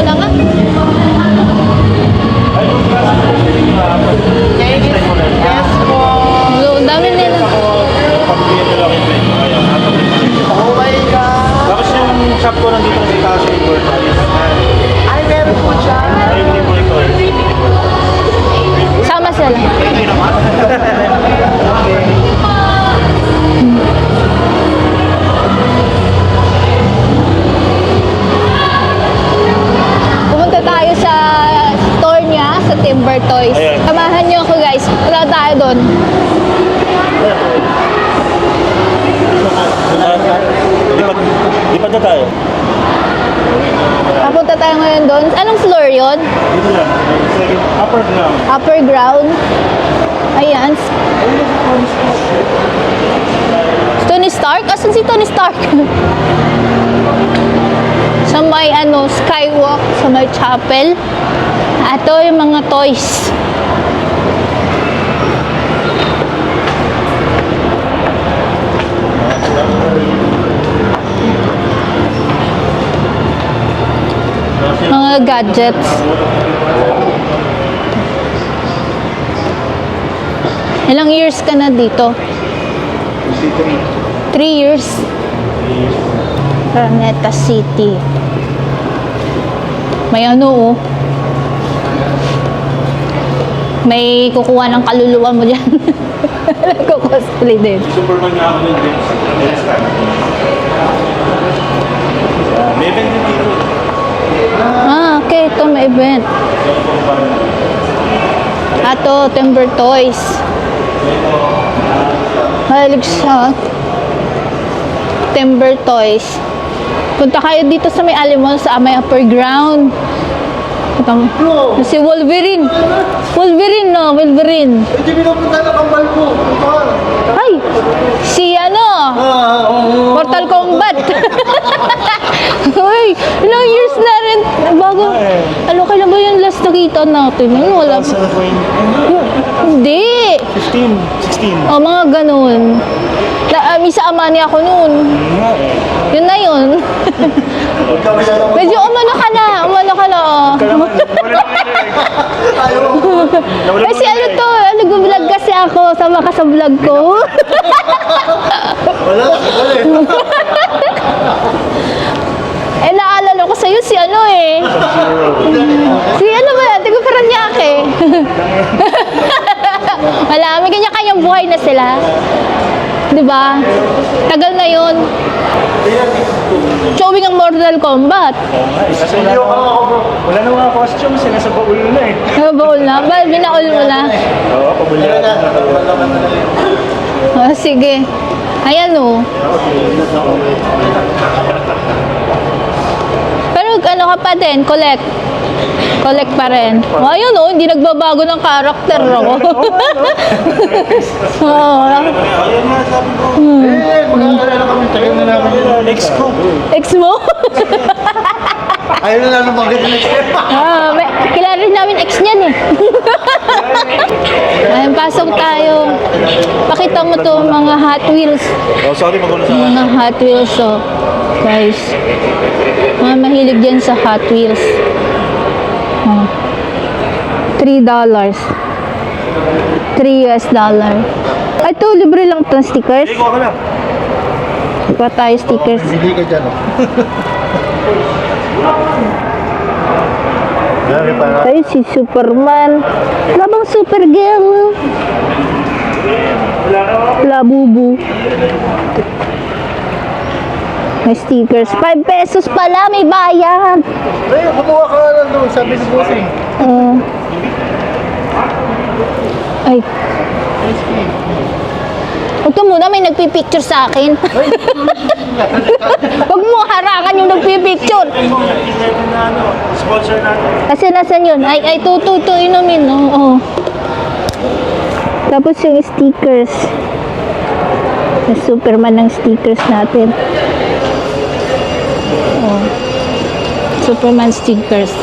na nga. Yes po. So, ang dami nila. Oh my God. Tapos yung shop ko nandito sa taas ng board. Ay, meron po siya. Ay, hindi mo ito. Sama sila. Pumunta tayo sa store niya, sa Timber Toys. Ayan. Samahan niyo ako guys. Wala tayo doon. Lipat na tayo. Papunta tayo ngayon doon. Anong floor yon? Dito lang. Second, upper ground. Upper ground. Ayan. Tony Stark? Asan si Tony Stark? Sa may skywalk, sa may chapel. Ito yung mga toys. Mga gadgets. Ilang years ka na dito? 3 years. Araneta City. May oh. May kukuha ng kaluluwa mo dyan. Nagko-cosplay din. Superman nga ako din. May event din dito. Okay. Ito may event. Ato, Timber Toys. Mahilig siya. Timber Toys. Punta kayo dito sa may Alimol, sa may upper ground. Si Wolverine. Wolverine, no? Wolverine. Hindi pinupunta na kambal ko. Ay! Si Mortal Kombat. Uy, ilang years na rin. Bago. Kailan ba yung last nakita natin? Wala. Hindi. 16. O, mga ganun. May sa Amani ako noon. Yun na yun. Medyo umano ka na. Kasi nag-vlog kasi ako. Sama ka sa vlog ko. Wala. Naalala ko sa'yo si Si ba yan? Tigo Paranaque. Wala, may kanya-kanyang buhay na sila. Diba? Tagal na yun. Showing ang Mortal Kombat. Kasi wala na mga costumes. Nasa baul na eh. Baul na? Binaul mo na? Oo, pabulyan na. Sige. Ayan Pero ka pa din, collect. Collect pa rin. Ayun hindi nagbabago ng karakter ako. Oo. Ayun nga, sabi ko. Magkakaroon na kami. Tagal na namin. Ex ko. Ex mo? Ayaw na lang nabanggit na Kilala rin namin ex niyan eh. Ayun, pasok tayo. Pakita mo to mga Hot Wheels. Oh, sorry, magulo sa Mga Hot Wheels, guys. Mga mahilig dyan sa Hot Wheels. $3. $3. Ito, libre lang itong stickers. Hindi ko ka lang. Pa tayo stickers. Hindi ka dyan. Tayo si Superman. Wala bang Supergirl? Labubu. May stickers. 5 pesos pala, may bayad. Ay, kumuha ka lang doon. Sabi ni Bossing. Ay. Ito muna, may nagpipicture sa akin. Huwag mo harangan yung nagpipicture. Sponsor natin. Kasi nasan yun? Ay, tututo inumin. Oo. Tapos yung stickers. Yung Superman ng stickers natin. Oh. Superman stickers.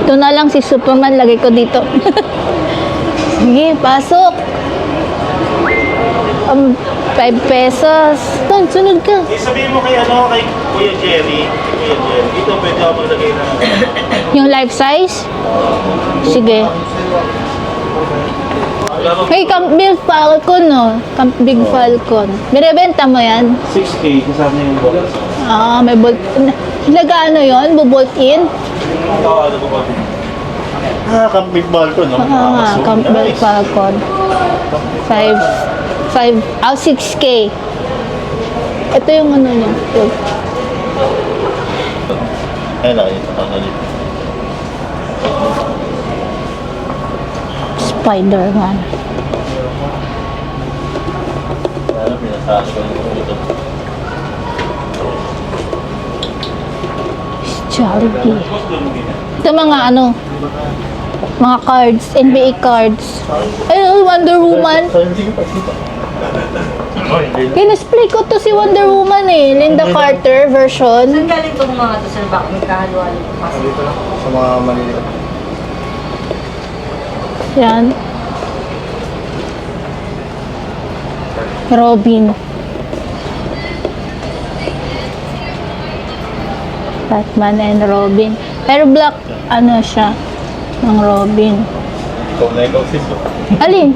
Ito na lang si Superman. Lagay ko dito. Sige, pasok. 5 pesos. Ton, sunod ka. Sabihin mo kay Kuya Jerry. Dito pwede ako maglagay na. Yung life size? Sige. Hey, Camp Big Falcon, no? Camp Big Falcon. Binibenta mo yan? 6K kasama yung box. Ah, may bolt. Nag-ano yun? Bubolt in? Ano ko ba? Camp Big Balcon, no? Ah, Camp Big Falcon. 6K. Ito yung ano niya. Yung Ayun na, ito. Spider-Man. Ano, pinasali ko yung ito. Jollibee. Ito mga ano, mga cards, NBA cards. Ayun, Wonder Woman. Sige pa, sige pa. Oh, hindi na. Kinisplay ko to si Wonder Woman eh. Linda Carter version. Saan galing itong mga to, sir? Baka magkahaluan ito kasi. Dito lang, sa mga Manila. Yan. Robin. Batman and Robin. Pero black, ano siya, ng Robin. Ikaw na ikaw, sis. Alin?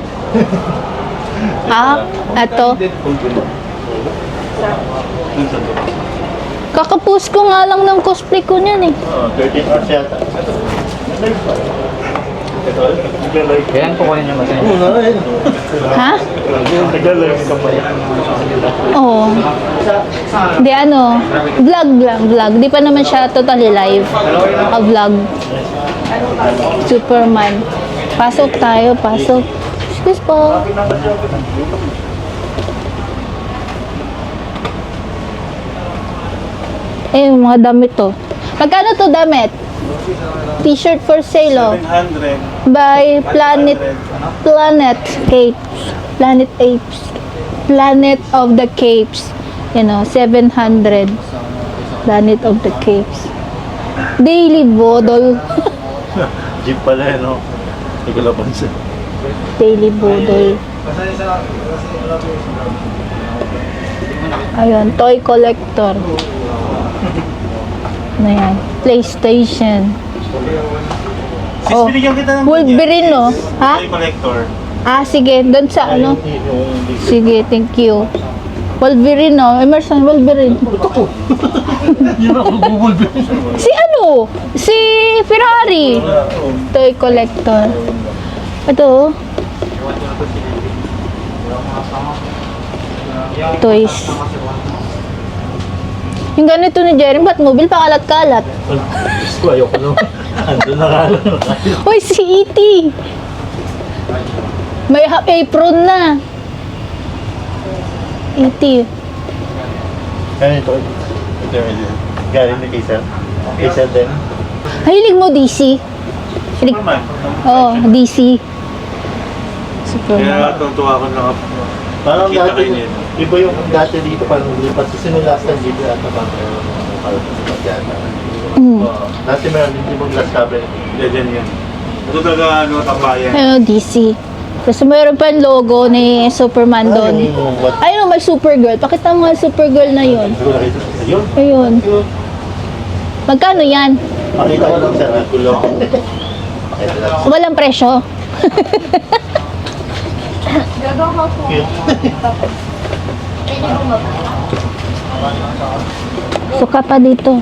Ah, eto. Kakapost ko nga lang ng cosplay ko niyan eh. 13 hours yata. Kailan po kunin naman sa'yo? Oo, na rin. Ha? Nag-live ka pa yan. Oo. Di ano, vlog. Di pa naman siya totally live. Vlog. Superman. Pasok tayo, pasok. Excuse po. Eh, mga damit to. Magkano to damit? T-shirt for sale, oh. 700. By Planet Capes. Planet Apes. Planet of the Capes. You know, 700. Planet of the Capes. Daily Bodol. Jeep pala yan, no? Hindi ko napansin. Daily Bodol. Ayun, toy collector. Ano yan? PlayStation. Sis, Oh, binigyan kita ng Wolverine, no? Ha? Toy collector. Ah, sige. Doon sa ano? Yung Sige, thank you. Wolverine, no? Emerson Wolverine. Yun ako, Wolverine. Si ano? Si Ferrari. Toy collector. Ito. Toys. Yung ganito ni Jerry, ba't mobile pa kalat-kalat? Diyos ko, ayoko naman. Ando na ka lang. Hoy, si E.T. May apron na. E.T. Ano ito? Ito yung galing ni Kaysel. Kaysel din. Hilig mo DC? Hilig. Superman. Oh, DC. Superman. Kaya tuwa ko na Parang Kita dati, kayo niyan. iba yung dati dito, parang lipat. Kasi nung last time dito yata parang lipat yata. Mm. Dati meron din ibang glass cabinet. Legend yan. Ito talaga tambayan. Ayun, DC. Tapos mayroon pa yung logo ni Superman doon. Yung what? Ayun, may Supergirl. Pakita mo nga yung Supergirl na yun. Siguro nakita. Ayun. Ayun. Magkano yan? Pakita ko lang sa gulo. Pakita lang. Walang presyo. Cute. Suka pa dito.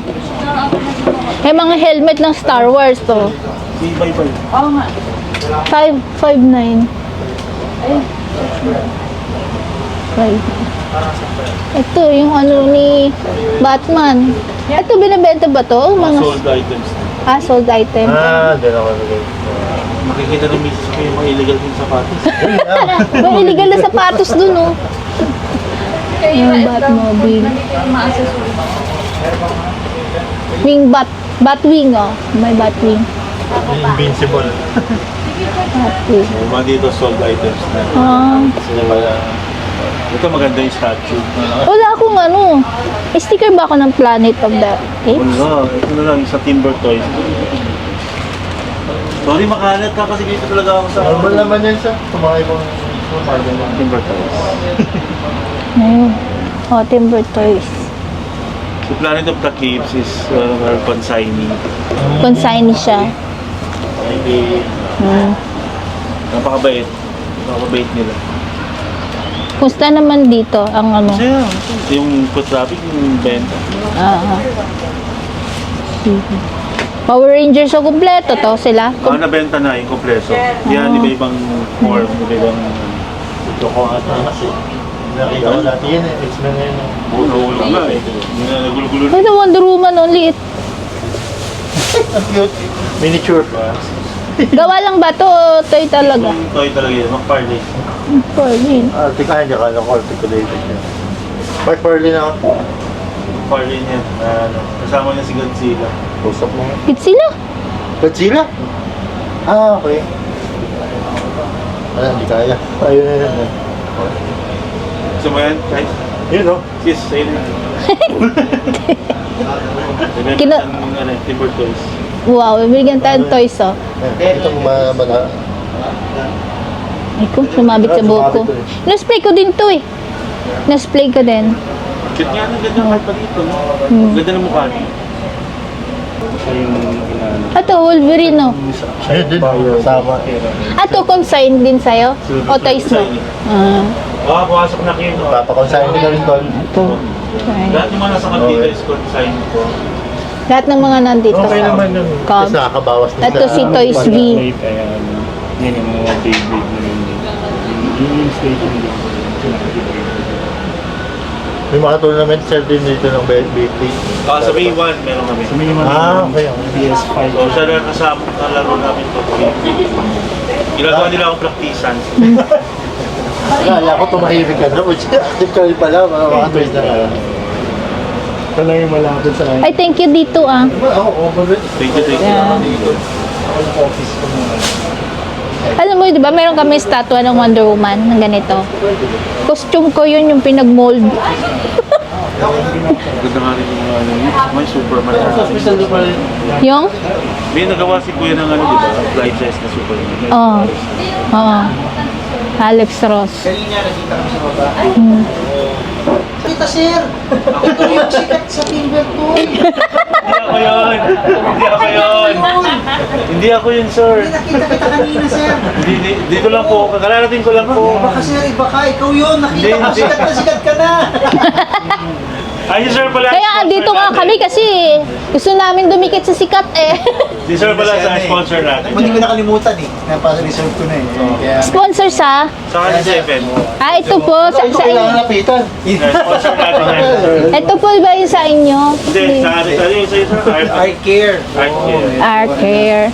May mga helmet ng Star Wars to. Bye-bye. 559. Right. Ito, yung ano ni Batman. Ito, binibenta ba to? Mga Sold items. sold item. Doon ako nagay. Makikita ng misis ko yung mga illegal yung sapatos. May illegal na sapatos dun, oh. Yung Batmobile. Batwing, oh. May Batwing. Invincible. Batwing. Mga dito sold items na. Ah. Sila pala. Ito maganda yung statue. Wala akong ano. Sticker ba ako ng Planet of the Apes? Wala. Ito na lang sa Timber Toys. Sorry, makalat ka kasi dito talaga ako sa... Normal naman yan sa mga ibang Timber Toys. Ayun. Oh, Timber Toys. So Planet of the Caves is consignee. Consignee siya. Hmm. Napakabait. Napakabait nila. Kumusta naman dito ang ano? Kasi yung foot traffic, yung benta. Ah. Power Rangers so kumpleto to sila. Nabenta na yung kompleso. Yan, iba-ibang form, iba-ibang... Ito ko ata kasi. Nakita ko dati yan eh. X-Men na yun. Bulo-bulo nga eh. Nagulo-gulo Ay, the Wonder Woman, ang liit. Ang cute. Miniature pa. Gawa lang ba to o toy talaga? Yung toy talaga yun, McFarlane. Pwede. Articulated, kala ko articulated niya. Mark Farley na ako. McFarlane yan. Kasama niya si Godzilla. Usap mo. Hit sila. Godzilla? Ah, okay. Hindi kaya. Ayun na yun. Gusto mo yan, guys? Yun o. Kiss, sa'yo na. Kina- Timber Toys. Wow, bibigyan tayo ng toys oh. Ito mga Ay ko, sumabit sa buhok ko. Na-spray ko din to eh. Na-spray ko din. Cute nga na, ganda nga pa dito. No? Ganda ng mukha niya. Ato, Wolverine no. Ayun din. Sama. Ato, consign din sa'yo? O toys mo? Pumasok na kayo. No? Papakonsahin ko na rin tol. Okay. Lahat yung mga nasa kanila is consign ko. Lahat ng mga nandito. Okay naman yun. Cub. Kasi nakakabawas din Ito si Toys V. Ayan, yan yung mga Beyblade na yun. Yung station din. May mga tournament sir din dito ng Beyblade. Sa May 1, meron kami. So may mga Okay. PS5. So, siya na kasama ang laro namin to. Ginagawa nila akong praktisan. Kala ko tumahimik ka na. Active ka rin pala. Mga toys na nga. Ito lang yung malapit sa akin. Ay, thank you dito ah. Ako, overweight. Thank you, thank you. Yeah. Ang office ko muna. Alam mo, di ba, meron kami statwa ng Wonder Woman ng ganito. Costume ko yun yung pinag-mold. Ganda nga rin yung may Superman. Yung? May nagawa si Kuya ng di ba? Flight size na Superman. Oo. Oo. Alex Ross. Kanina nakita kami sa baba. Kita sir! Ito yung sikat sa Timberton. Hindi ako yun! Hindi ako yun! Hindi ako yun, sir! Hindi nakita kita kanina sir. Dito lang po. Kakalarating ko lang po. Baka sir, iba ka. Ikaw yun. Nakita ko Hindi. sikat ka na. Ay, si sir pala. Kaya dito nga kami kasi gusto namin dumikit sa sikat eh. Si sir pala sa sponsor natin. Hindi ko nakalimutan eh. Napasa-reserve ko na eh. Kaya, Sponsor sa? Sa kanya 7. Ah, ito po. Sa Ito kailangan inyo. lapitan. Sponsor natin yan. Ito po ba yung sa inyo? Hindi, sa atin. Ano yung sa'yo, sir? art care. Art care. Art care.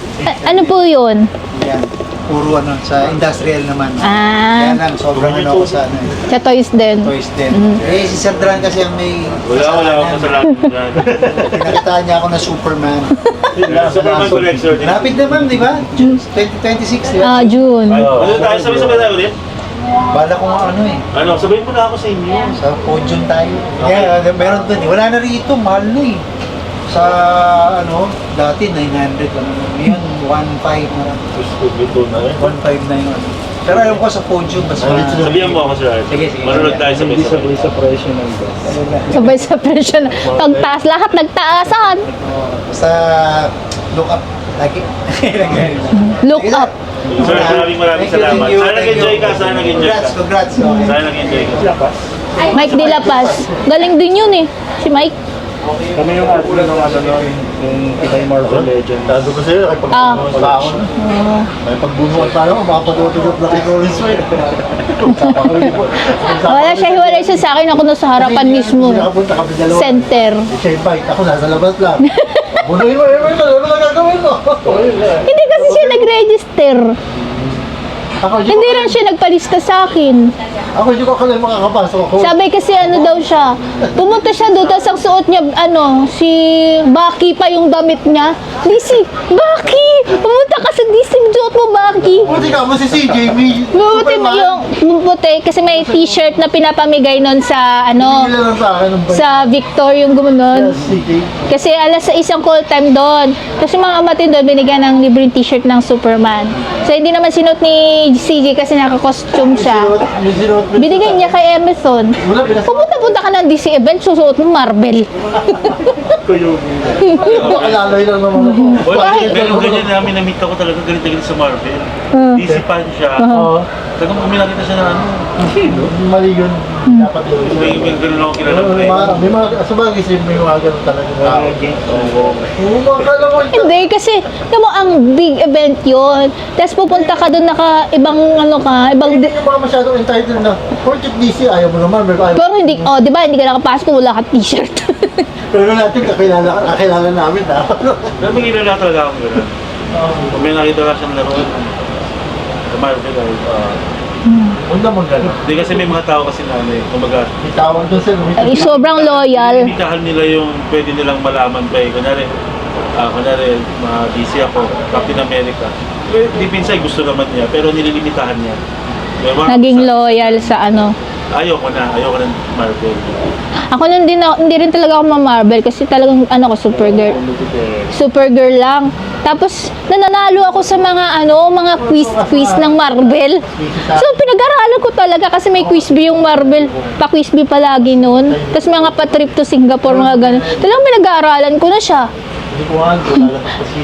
Ano po yun? Yan. Puro ano, sa industrial naman. Ah, Kaya lang, sobrang ano ako sa ano, sa toys din. toys din. Eh, si Sir Dran kasi ang may... Wala akong kasalanan dyan. Pinakitaan niya ako na Superman. Superman collector din. Lapit naman, di ba? 2026, di ba? Ah, June. Ano tayo? Sabay-sabay tayo ulit? Bala ko nga ano eh. Ano? Sabihin mo na ako sa inyo. Sa podium tayo. Yeah, meron dun eh. Wala na rito, mahal na eh. Sa ano, dati 900 lang. Ngayon, 1.5 na lang. Ito na rin. 1.5 na yun. Pero alam ko sa podium, basta... Sabihan mo ako, sir. Sige, sige. Manunod tayo Hindi sabay-sabay. sabay sa presyo ng gas. Sabay sa presyo na. Pagtaas, lahat nagtaasan. Basta look up lagi. Look up. Sir, maraming salamat. Sana nag-enjoy ka, sana nag-enjoy ka. Congrats. Okay. Sana nag-enjoy ka. Mike De La Paz. Galing din yun eh. Si Mike. Kami yung admin ng ano nun, yung Kitay Marvel Legends. Sabi ko sa'yo, Ah. pagbaon na. May pagbunungan tayo, makapatutugod na kay Rollins Way. Wala siya, hiwalay siya sa akin. Ako na sa harapan mismo. Nakapunta kami dalawa. Center. Siya yung bike, ako nasa labas lang. Bunuhin mo, ano na gagawin mo? Hindi kasi siya nag-register. Ako, Hindi rin siya nagpalista sa akin. Ako, hindi ko akala makakapasok ako. Sabi kasi ano daw siya, pumunta siya doon, tapos ang suot niya, ano, si Baki pa yung damit niya. DC, Baki! Pumunta ka sa DC, suot mo Baki! Buti ka mo si CJ, may Buti mo yung, buti, kasi may t-shirt na pinapamigay nun sa, ano, Hindi lang sa akin ng bike. sa Victor yung gumunon. CJ. Kasi alas sa isang call time doon. Kasi mga amatin doon, binigyan ng libreng t-shirt ng Superman. So hindi naman sinuot ni CJ kasi naka-costume siya. Binigay niya kay Emerson. Pumunta ka ng DC event, susuot mo Marvel. Alalay lang naman ako. Pero ganyan namin na-meet ako talaga galit-galit sa Marvel. DC fan siya. Tagang uminakita siya na ano. Mali yun. Dapat yun. May ganun ako kilala ko eh. May mga, sa bagay kasi may mga ganun talaga. Oo, makakala mo. Hindi, kasi mo ang big event yon. Tapos pupunta ka doon ibang ano ka, ibang... Hindi yung mga masyadong entitled na, Project DC, ayaw mo naman. Pero hindi, di ba, hindi ka nakapasok kung wala ka t-shirt. Pero natin, kakilala namin ha. Pero may kilala talaga akong gano'n. Kung may nakita ka siyang laruan, sa Marvel ay, Huwag naman ganun. hindi kasi may mga tao kasi na ano eh, kumbaga, May tawag doon sir. Ay, sobrang loyal. inimitahan nila yung pwede nilang malaman pa eh. Kunwari, mga DC ako, Captain America. Deep inside gusto naman niya, pero nililimitahan niya. Diba? Naging loyal sa ano. Ayoko ng Marvel. Ako hindi rin talaga ako ma-Marvel kasi talagang ano ko, Supergirl lang. Tapos nananalo ako sa mga quiz ng Marvel. So pinag-aralan ko talaga kasi may quiz bee yung Marvel. Pa-quiz bee palagi noon. Tapos mga pa-trip to Singapore, mga ganun. Talagang pinag-aaralan ko na siya. Hindi ko nga, lalabas pa si